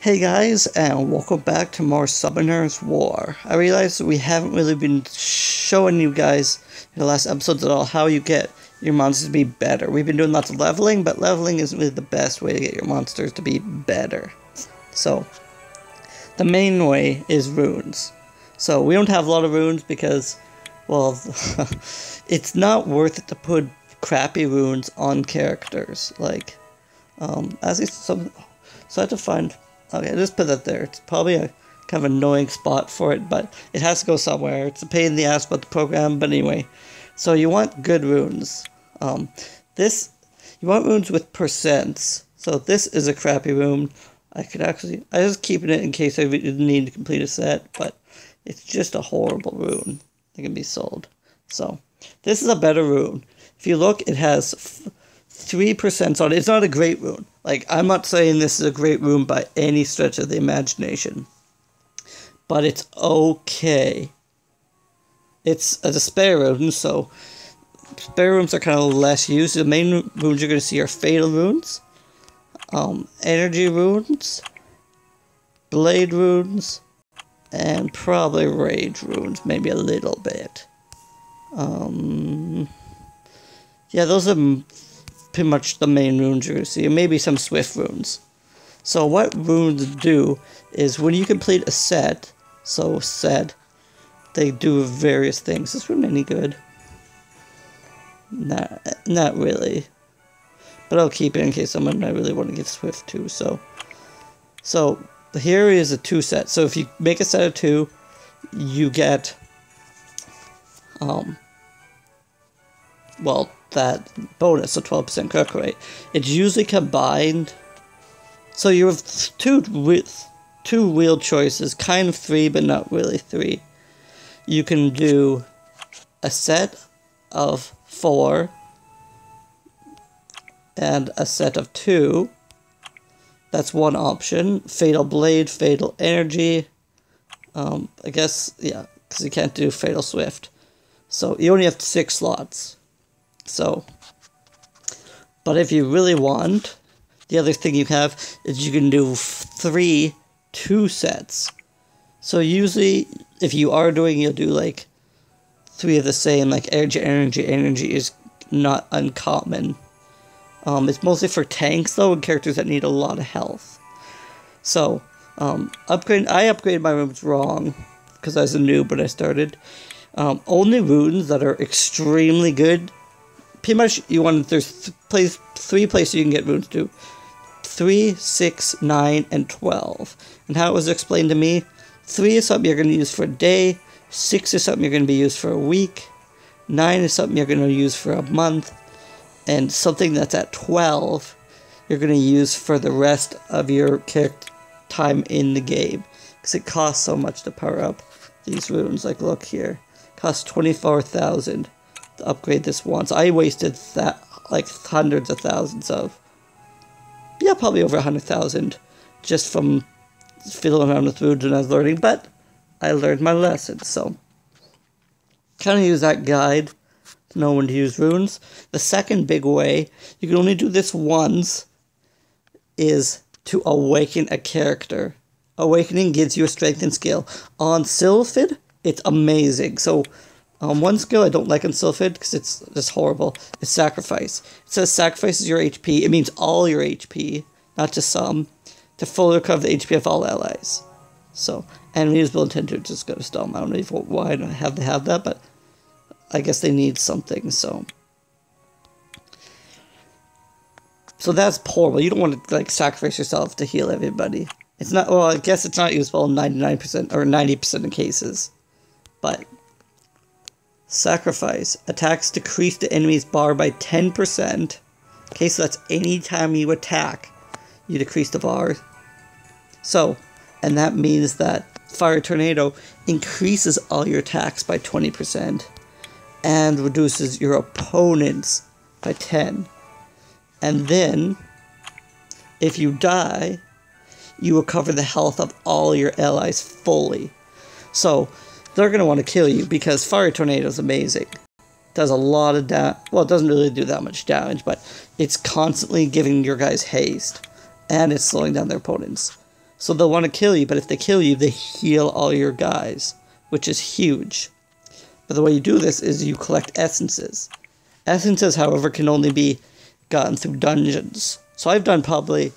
Hey guys, and welcome back to more Summoner's War. I realize that we haven't really been showing you guys in the last episodes at all how you get your monsters to be better. We've been doing lots of leveling, but leveling isn't really the best way to get your monsters to be better. So, the main way is runes. So, we don't have a lot of runes because, well, it's not worth it to put crappy runes on characters. Like, so I have to find... Okay, just put that there. It's probably a kind of annoying spot for it, but it has to go somewhere. It's a pain in the ass about the program, but anyway. So you want good runes. You want runes with percents. So this is a crappy rune. I just keeping it in case I need to complete a set, but it's just a horrible rune that can be sold. So this is a better rune. If you look, it has 3% on it. It's not a great rune. Like, I'm not saying this is a great rune by any stretch of the imagination. But it's okay. It's a spare rune, so spare runes are kind of less used. The main runes you're going to see are fatal runes, energy runes, blade runes, and probably rage runes, maybe a little bit. Yeah, those are pretty much the main runes you're going to see, and maybe some swift runes. So what runes do is when you complete a set, they do various things. Is this rune any good? Not really. But I'll keep it in case I really want to get swift too. So here is a 2 set. So if you make a set of 2, you get that bonus, so 12% crit rate. It's usually combined. So you have two wheel choices, kind of 3, but not really 3. You can do a set of 4 and a set of 2. That's one option. Fatal Blade, Fatal Energy. I guess, yeah, because you can't do Fatal Swift. So you only have 6 slots. So, but if you really want, the other thing you have is you can do 3 2 sets. So usually, if you are doing, you'll do like 3 of the same, like energy is not uncommon. It's mostly for tanks though, and characters that need a lot of health. So, I upgraded my runes wrong, because I was a noob when I started. Only runes that are extremely good. Pretty much, there's 3 places you can get runes to. 3, 6, 9, and 12. And how it was explained to me, 3 is something you're going to use for a day, 6 is something you're going to be used for a week, 9 is something you're going to use for a month, and something that's at 12, you're going to use for the rest of your character time in the game. Because it costs so much to power up these runes. Like, look here. It costs 24,000. To upgrade this once. I wasted that like hundreds of thousands of, yeah, probably over 100,000 just from fiddling around with runes when I was learning, but I learned my lesson. So kind of use that guide to know when to use runes. The second big way, you can only do this once, is to awaken a character. Awakening gives you a strength and skill. On Sylphid, it's amazing. So one skill I don't like on Sylphid, because it's just horrible, is Sacrifice. It says sacrifices your HP. It means all your HP, not just some, to fully recover the HP of all allies. So, enemies will intend to just go to Storm. I don't know why they have that, but I guess they need something, so. So that's horrible. You don't want to, like, sacrifice yourself to heal everybody. It's not, well, I guess it's not useful in 99% or 90% of cases, but Sacrifice. Attacks decrease the enemy's bar by 10%. Okay, so that's any time you attack, you decrease the bar. So, and that means that Fire Tornado increases all your attacks by 20% and reduces your opponents by 10. And then, if you die, you recover the health of all your allies fully. So, they're going to want to kill you because Fire Tornado is amazing. Does a lot of damage. Well, it doesn't really do that much damage, but it's constantly giving your guys haste. And it's slowing down their opponents. So they'll want to kill you, but if they kill you, they heal all your guys, which is huge. But the way you do this is you collect essences. Essences, however, can only be gotten through dungeons. So I've done probably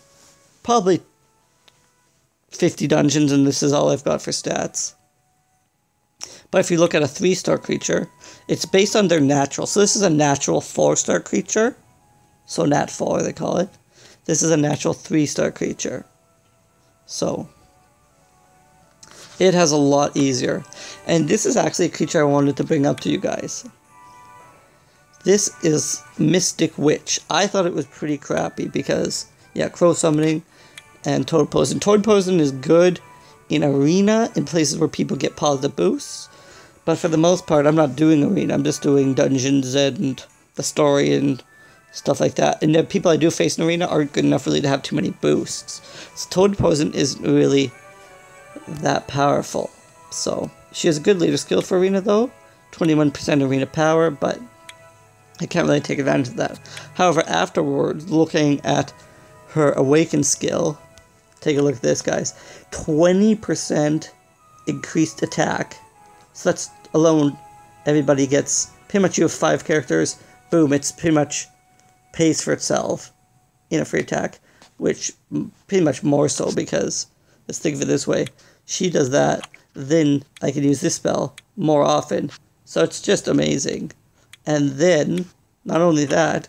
50 dungeons, and this is all I've got for stats. But if you look at a 3-star creature, it's based on their natural. So this is a natural 4-star creature. So nat 4 they call it. This is a natural 3-star creature. So it has a lot easier. And this is actually a creature I wanted to bring up to you guys. This is Mystic Witch. I thought it was pretty crappy because, yeah, crow summoning and toad poison. Toad poison is good in arena, in places where people get positive boosts. But for the most part, I'm not doing arena. I'm just doing dungeons and the story and stuff like that. And the people I do face in arena aren't good enough really to have too many boosts. So toad poison isn't really that powerful. So she has a good leader skill for arena though. 21% arena power, but I can't really take advantage of that. However, afterwards, looking at her awaken skill, take a look at this, guys. 20% increased attack. So that's alone, everybody gets, pretty much you have 5 characters, boom, it's pretty much pays for itself in a free attack, which pretty much more so because, let's think of it this way, she does that, then I can use this spell more often. So it's just amazing. And then, not only that,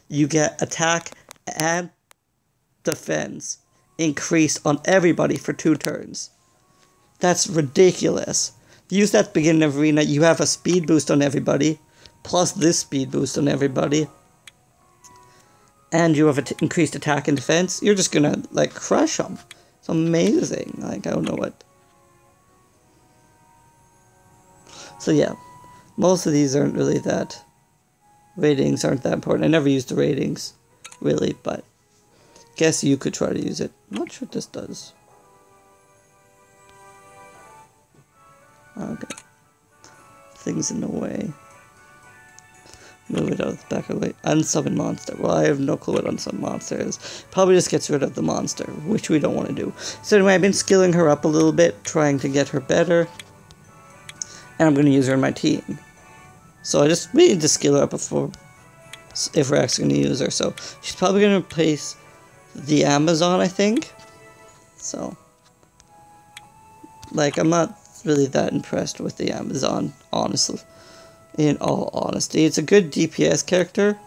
you get attack and defense increased on everybody for 2 turns. That's ridiculous. Use that beginning of arena, you have a speed boost on everybody, plus this speed boost on everybody, and you have an increased attack and defense. You're just gonna, like, crush them. It's amazing. Like, I don't know what. So yeah, most of these aren't really that, ratings aren't that important. I never used the ratings, really, but guess you could try to use it. I'm not sure what this does. Okay. Things in the way. Move it out of the back of the way. Unsummon monster. Well, I have no clue what unsummon monster is. Probably just gets rid of the monster, which we don't want to do. So anyway, I've been skilling her up a little bit, trying to get her better. And I'm going to use her in my team. So we need to skill her up before, if we're actually going to use her. So she's probably going to replace the Amazon, I think. So, like, I'm not really that impressed with the Amazon, honestly. In all honesty, it's a good DPS character,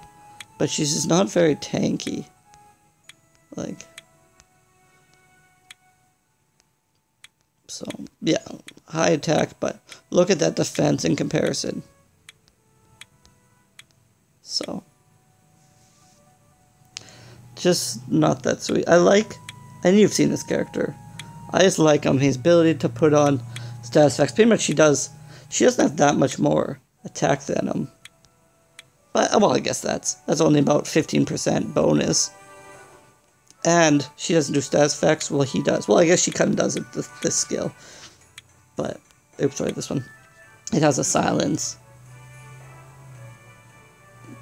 but she's just not very tanky. Like, so yeah, high attack, but look at that defense in comparison. So, just not that sweet. And you've seen this character. I just like his ability to put on status effects. Pretty much she doesn't have that much more attack than him. But, well, I guess that's only about 15% bonus. And she doesn't do status effects. Well, he does. Well, I guess she kind of does it, this skill. But, oops, sorry, this one. It has a silence.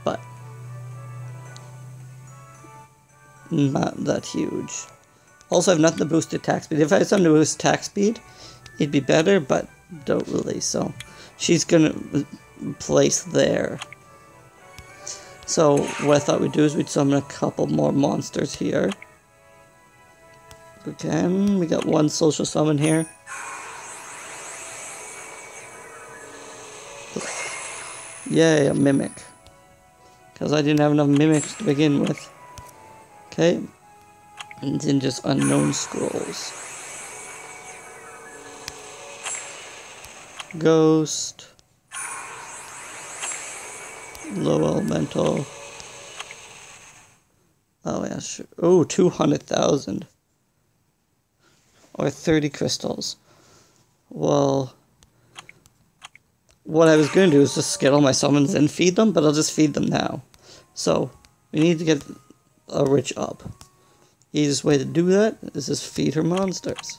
But not that huge. Also, I have nothing to boost attack speed. If I had something to boost attack speed, it'd be better, but don't really. So, she's gonna place there. So, what I thought we'd do is we'd summon a couple more monsters here. Again, we got one social summon here. Yay, a mimic. Because I didn't have enough mimics to begin with. Okay. And then just unknown scrolls. Ghost. Low elemental. Oh yeah, sure. Oh, 200,000. Or 30 crystals. Well, what I was going to do is just get all my summons and feed them, but I'll just feed them now. So, we need to get a rich up. Easiest way to do that is just feed her monsters.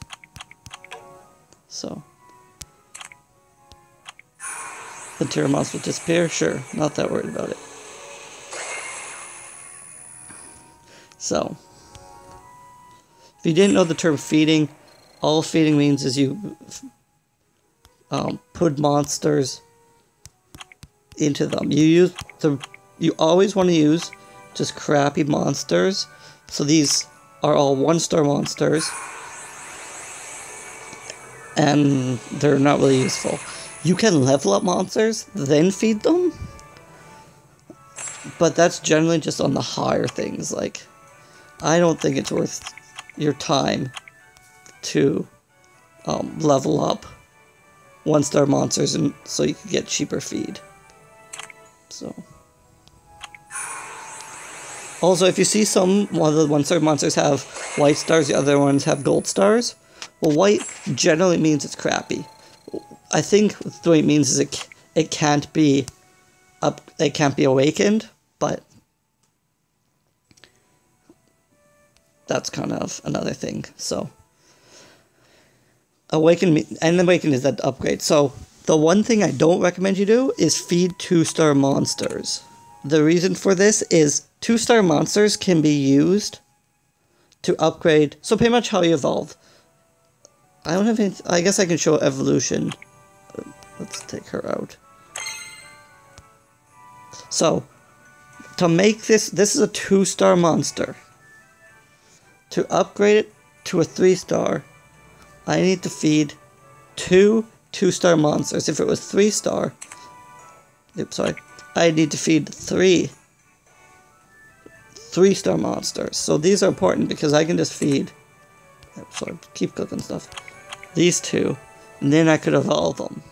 So. The tier monster will disappear? Sure, not that worried about it. So. If you didn't know the term feeding, all feeding means is you put monsters into them. You always want to use just crappy monsters. So these are all 1-star monsters, and they're not really useful. You can level up monsters, then feed them, but that's generally just on the higher things. Like, I don't think it's worth your time to level up 1-star monsters and so you can get cheaper feed. So, also, if you see one of the 1-star monsters have white stars, the other ones have gold stars, well, white generally means it's crappy. I think the way it means is it can't be awakened, but that's kind of another thing. So awaken is that upgrade. So the one thing I don't recommend you do is feed 2-star monsters. The reason for this is 2-star monsters can be used to upgrade. So pretty much how you evolve. I don't have any. I guess I can show evolution. Let's take her out. So, to make this is a 2-star monster. To upgrade it to a 3-star, I need to feed 2 2-star monsters. If it was 3-star, I need to feed 3 3-star monsters. So these are important because I can just feed. Sorry, keep cooking stuff. These 2, and then I could evolve them.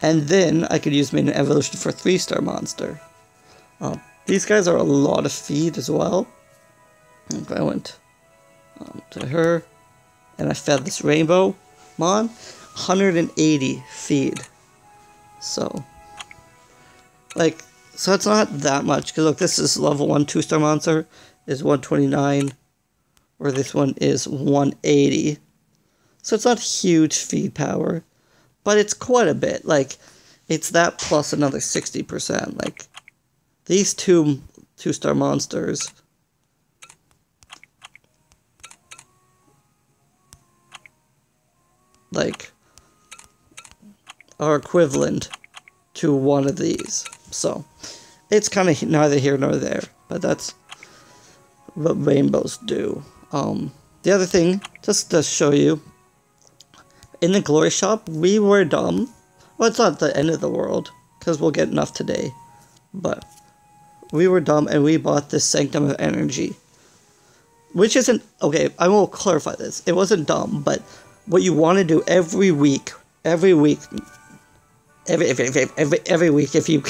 And then I could use main evolution for 3-star monster. These guys are a lot of feed as well. If I went to her, and I fed this rainbow mon, 180 feed. So it's not that much. Because look, this is level 1 2-star monster is 129, where this one is 180. So it's not huge feed power, but it's quite a bit. Like, it's that plus another 60%. Like, these 2-star monsters are equivalent to one of these. So it's kind of neither here nor there, but that's what rainbows do. The other thing, just to show you, in the glory shop, we were dumb. Well, it's not the end of the world, because we'll get enough today. But we were dumb, and we bought this Sanctum of Energy. Which isn't... Okay, I will clarify this. It wasn't dumb, but what you want to do every week, if you...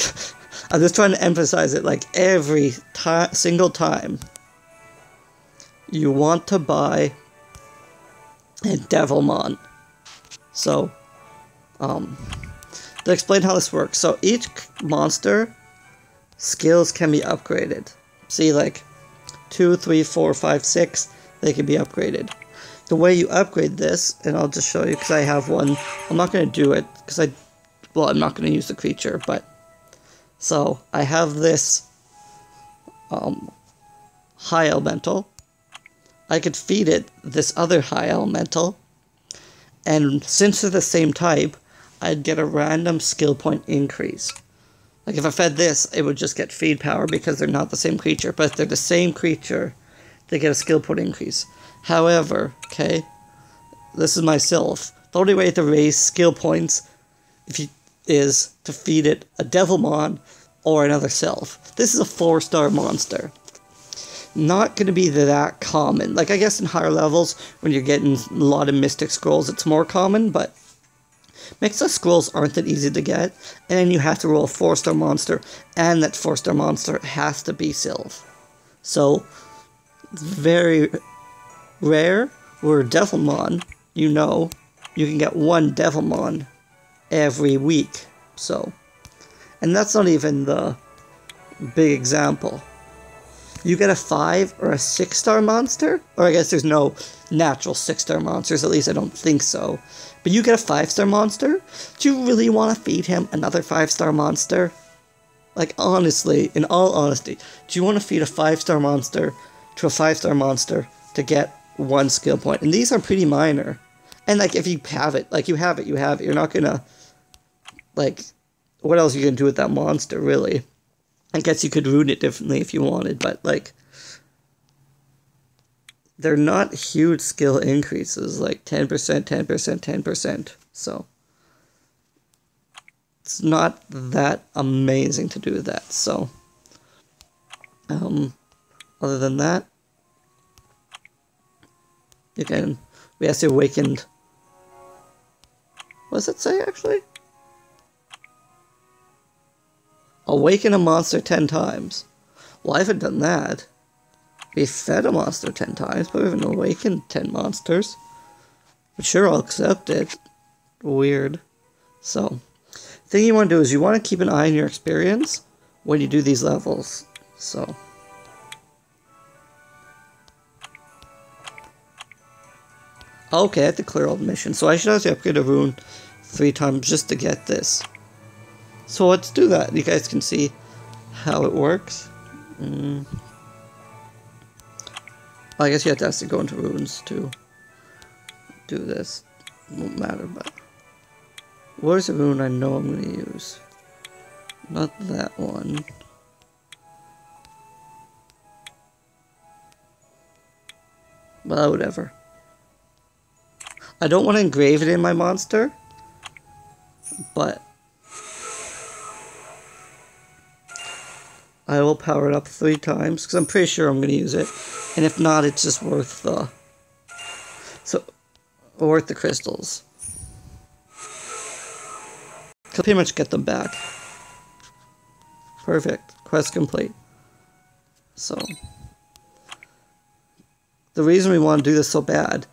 I'm just trying to emphasize it, like, every single time, you want to buy a Devilmon. So, to explain how this works, so each monster skills can be upgraded. See, like 2, 3, 4, 5, 6, they can be upgraded. The way you upgrade this, and I'll just show you because I have one. I'm not going to do it because I'm not going to use the creature, but so I have this high elemental. I could feed it this other high elemental. And since they're the same type, I'd get a random skill point increase. Like if I fed this, it would just get feed power because they're not the same creature. But if they're the same creature, they get a skill point increase. However, okay, this is my Sylph. The only way to raise skill points is to feed it a Devilmon or another Sylph. This is a 4-star monster. Not going to be that common. Like, I guess in higher levels, when you're getting a lot of Mystic Scrolls, it's more common, but Mixed Scrolls aren't that easy to get, and then you have to roll a 4-star monster, and that 4-star monster has to be Sylph. So, it's very rare, where Devilmon, you can get one Devilmon every week. So, and that's not even the big example. You get a 5 or a 6-star monster, or I guess there's no natural 6-star monsters, at least I don't think so. But you get a 5-star monster, do you really want to feed him another 5-star monster? Like, honestly, in all honesty, do you want to feed a 5-star monster to a 5-star monster to get 1 skill point, and these are pretty minor. And like if you have it, like you have it, you're not gonna, like, what else are you gonna do with that monster, really? I guess you could rune it differently if you wanted, but like, they're not huge skill increases, like 10%, 10%, 10%, so it's not that amazing to do that. So other than that, again, we have to awakened. What does it say actually? Awaken a monster 10 times. Well, I haven't done that. We fed a monster 10 times, but we haven't awakened 10 monsters. But sure, I'll accept it. Weird. So, the thing you want to do is you want to keep an eye on your experience when you do these levels. So, okay, I have to clear all the missions. So I should actually upgrade a rune 3 times just to get this. So let's do that. You guys can see how it works. I guess you have to actually go into runes to do this. It won't matter, but where's the rune I know I'm going to use? Not that one. Well, whatever. I don't want to engrave it in my monster, but I will power it up 3 times, because I'm pretty sure I'm going to use it. And if not, it's just worth the... worth the crystals. I'll pretty much get them back. Perfect. Quest complete. So, the reason we want to do this so bad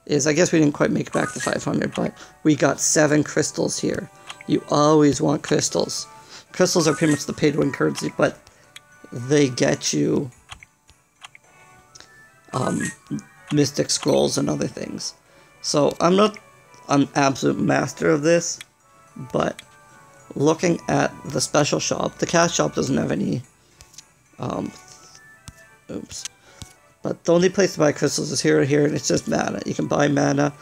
is, I guess we didn't quite make back the 500, but we got 7 crystals here. You always want crystals. Crystals are pretty much the pay-to-win currency, but they get you mystic scrolls and other things. So I'm not an absolute master of this, but looking at the special shop, the cash shop doesn't have any but the only place to buy crystals is here, and it's just mana. You can buy mana,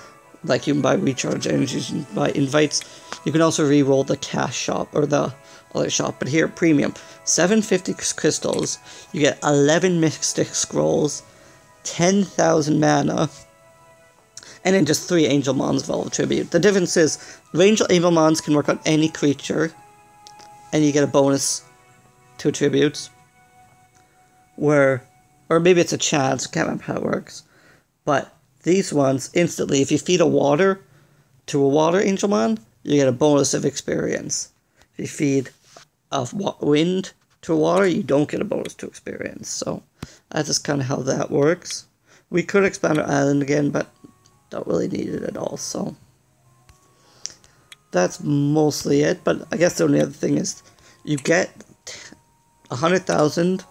like you can buy recharge energies, you can buy invites. You can also re-roll the cash shop, or the other shop, but here, premium. 750 crystals, you get 11 mystic scrolls, 10,000 mana, and then just 3 Angel Mons of all tribute. The difference is, Angel Mons can work on any creature, and you get a bonus to attributes, or maybe it's a chance, can't remember how it works. But these ones, instantly, if you feed a water to a water Angelmon, you get a bonus of experience. If you feed a wind to water, you don't get a bonus to experience. So that's just kind of how that works. We could expand our island again, but don't really need it at all. So that's mostly it. But I guess the only other thing is you get 100,000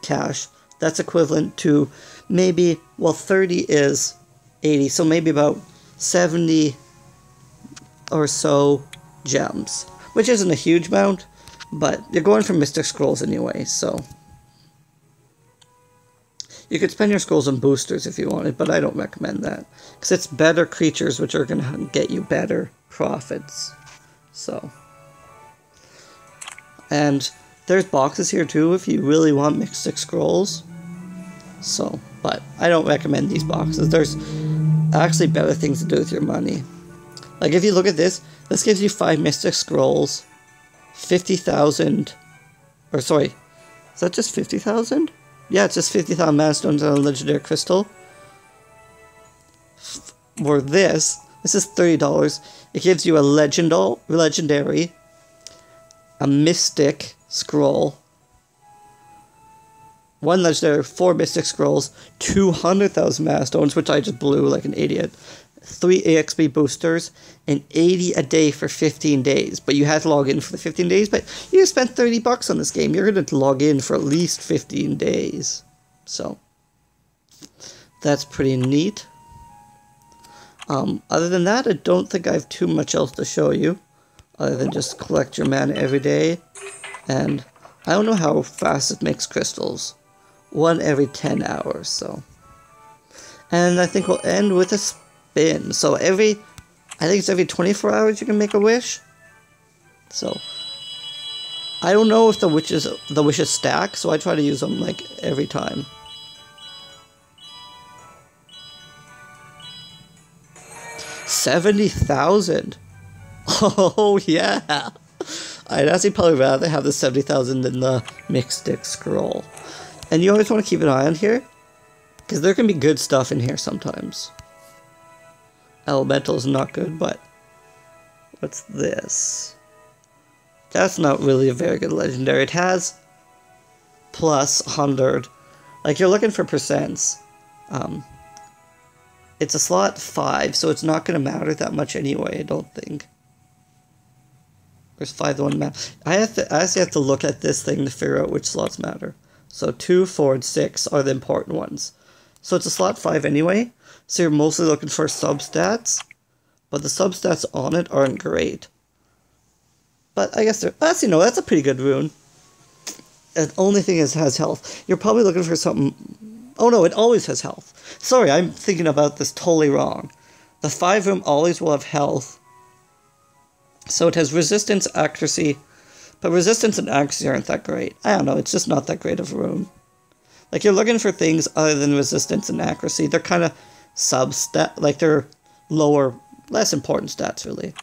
cash. That's equivalent to maybe, well, 30 is 80, so maybe about 70 or so gems, which isn't a huge amount, but you're going for Mystic Scrolls anyway, so you could spend your scrolls on boosters if you wanted, but I don't recommend that, because it's better creatures which are going to get you better profits. So, and there's boxes here too if you really want Mystic Scrolls. So, but I don't recommend these boxes. There's actually better things to do with your money. Like if you look at this gives you 5 Mystic Scrolls, 50,000, or sorry, is that just 50,000? Yeah, it's just 50,000 mana stones and a legendary crystal. For this is $30. It gives you a legendary, a mystic scroll, 1 legendary, 4 mystic scrolls, 200,000 mana stones, which I just blew like an idiot, 3 EXP boosters, and 80 a day for 15 days. But you had to log in for the 15 days, but you just spent $30 on this game. You're going to log in for at least 15 days. So, that's pretty neat. Other than that, I don't think I have too much else to show you, other than just collect your mana every day. And I don't know how fast it makes crystals. 1 every 10 hours, so And I think we'll end with a spin. So I think it's every 24 hours you can make a wish. So I don't know if the wishes stack, so I try to use them like every time. $70,000. Oh yeah. I'd actually probably rather have the 70,000 than the mixed stick scroll. And you always want to keep an eye on here, because there can be good stuff in here sometimes. Elemental is not good, but what's this? That's not really a very good legendary. It has plus 100. Like, you're looking for percents. It's a slot 5, so it's not going to matter that much anyway, I don't think. There's 5 to 1 map. I actually have to look at this thing to figure out which slots matter. So 2, 4, and 6 are the important ones. So it's a slot 5 anyway, so you're mostly looking for substats, but the substats on it aren't great. But I guess that's a pretty good rune. The only thing is it has health. You're probably looking for something... Oh no, it always has health. Sorry, I'm thinking about this totally wrong. The 5 rune always will have health. So it has resistance, accuracy, but resistance and accuracy aren't that great. I don't know, it's just not that great of a rune. Like, you're looking for things other than resistance and accuracy. They're kind of sub-stat, like they're lower, less important stats, really.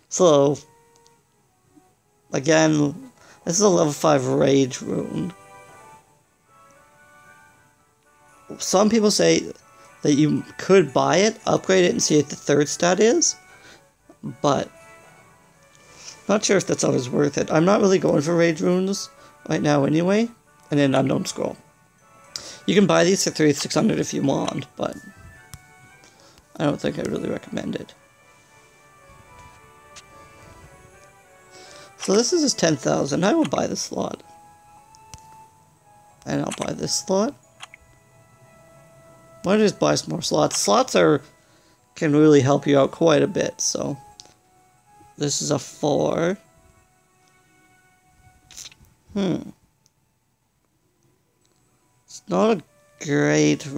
So, again, this is a level 5 rage rune. Some people say that you could buy it, upgrade it, and see what the 3rd stat is. But not sure if that's always worth it. I'm not really going for rage runes right now anyway. And then unknown scroll. You can buy these for 3,600 if you want, but I don't think I'd really recommend it. So this is just 10,000. I will buy this slot. And I'll buy this slot. Why don't I just buy some more slots? Slots can really help you out quite a bit, so... This is a 4. It's not a great...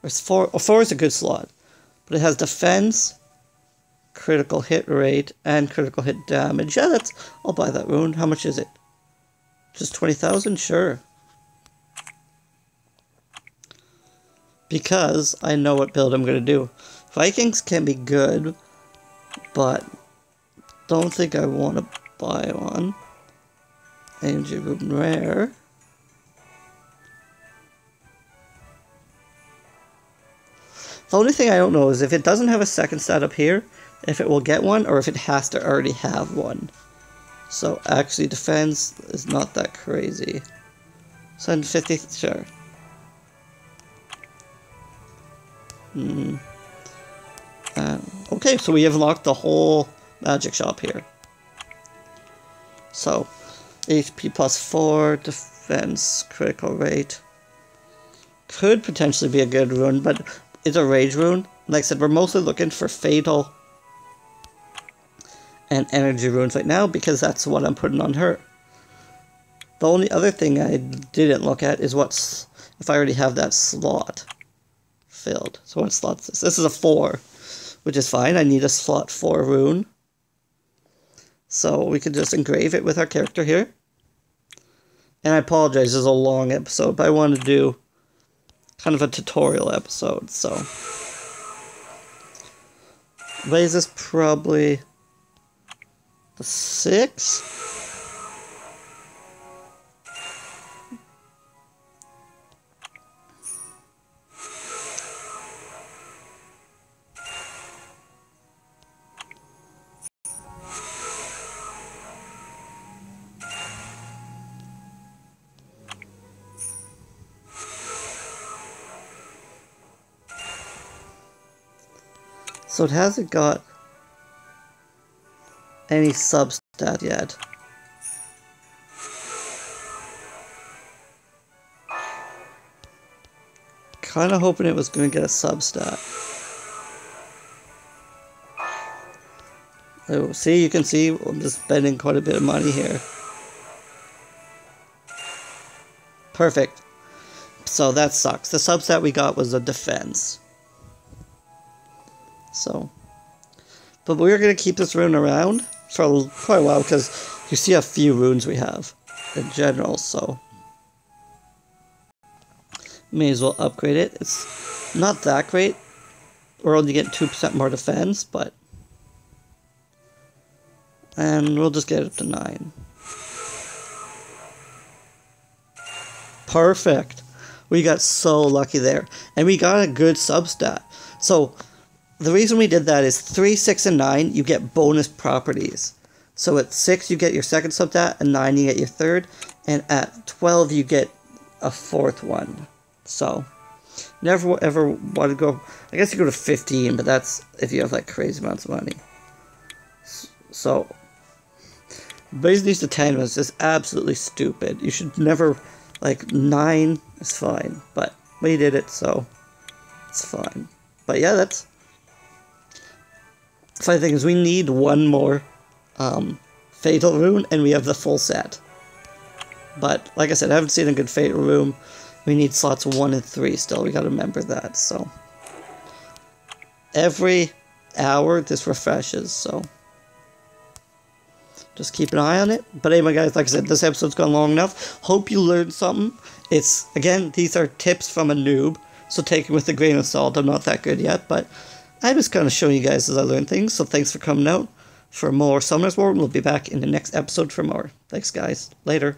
It's 4. A 4 is a good slot. But it has defense, critical hit rate, and critical hit damage. Yeah, I'll buy that rune. How much is it? Just 20,000? Sure. Because I know what build I'm going to do. Vikings can be good, but don't think I want to buy one. Energy Rune Rare. The only thing I don't know is if it doesn't have a second stat up here, if it will get one, or if it has to already have one. So, actually, defense is not that crazy. 750, sure. Okay, so we have unlocked the whole magic shop here. So, HP plus 4, defense, critical rate. Could potentially be a good rune, but it's a rage rune. Like I said, we're mostly looking for fatal and energy runes right now because that's what I'm putting on her. The only other thing I didn't look at is if I already have that slot filled. So what slot is this? This is a 4, which is fine. I need a slot 4 rune. So we could just engrave it with our character here. And I apologize, this is a long episode, but I wanted to do kind of a tutorial episode, so. Raise this probably the 6. So it hasn't got any substat yet. Kinda hoping it was gonna get a substat. Oh, see, you can see I'm just spending quite a bit of money here. Perfect. So that sucks. The substat we got was a defense. So, but we're going to keep this rune around for quite a while because you see how few runes we have in general, so may as well upgrade it. It's not that great. We're only getting 2% more defense, but... And we'll just get it up to 9. Perfect. We got so lucky there. And we got a good substat. So, the reason we did that is 3, 6, and 9, you get bonus properties. So at 6, you get your second substat, and 9, you get your third, and at 12, you get a fourth one. So, never ever want to go... I guess you go to 15, but that's if you have, like, crazy amounts of money. So, raising these to 10 was just absolutely stupid. You should never... Like, 9 is fine, but we did it, so it's fine. But yeah, that's... The funny thing is, we need one more Fatal Rune, and we have the full set. But, like I said, I haven't seen a good Fatal Rune. We need slots 1 and 3 still, we gotta remember that, so... Every hour, this refreshes, so... Just keep an eye on it. But anyway, guys, like I said, this episode's gone long enough. Hope you learned something. It's, again, these are tips from a noob, so take it with a grain of salt. I'm not that good yet, but I'm just kind of showing you guys as I learn things. So thanks for coming out for more Summoner's War. We'll be back in the next episode for more. Thanks, guys. Later.